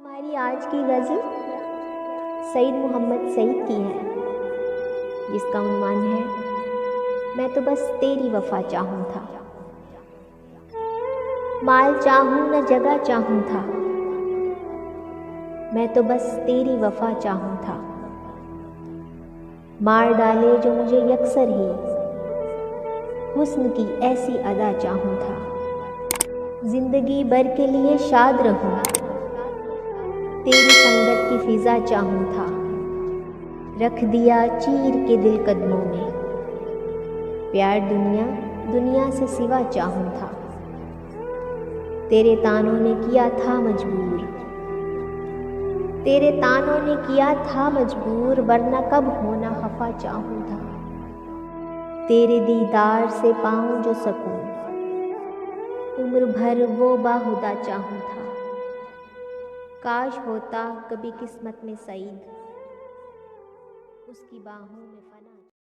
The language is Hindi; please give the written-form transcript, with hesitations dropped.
हमारी आज की गज़ल सईद मोहम्मद सईद की है, जिसका उन्वान है मैं तो बस तेरी वफ़ा चाहूँ था। माल चाहूँ न जगह चाहूँ था, मैं तो बस तेरी वफ़ा चाहूँ था। मार डाले जो मुझे यकसर ही, हुस्न की ऐसी अदा चाहूँ था। ज़िंदगी भर के लिए शाद रहूँ, तेरी संगत की फ़िज़ा चाहूँ था। रख दिया चीर के दिल कदमों में, प्यार दुनिया से सिवा चाहूँ था। तेरे तानों ने किया था मजबूर, तेरे तानों ने किया था मजबूर, वरना कब होना खफा चाहूँ था। तेरे दीदार से पाऊँ जो सकूँ, उम्र भर वो बाहुदा चाहूँ था। काश होता कभी किस्मत में सईद, उसकी बाहों में फना।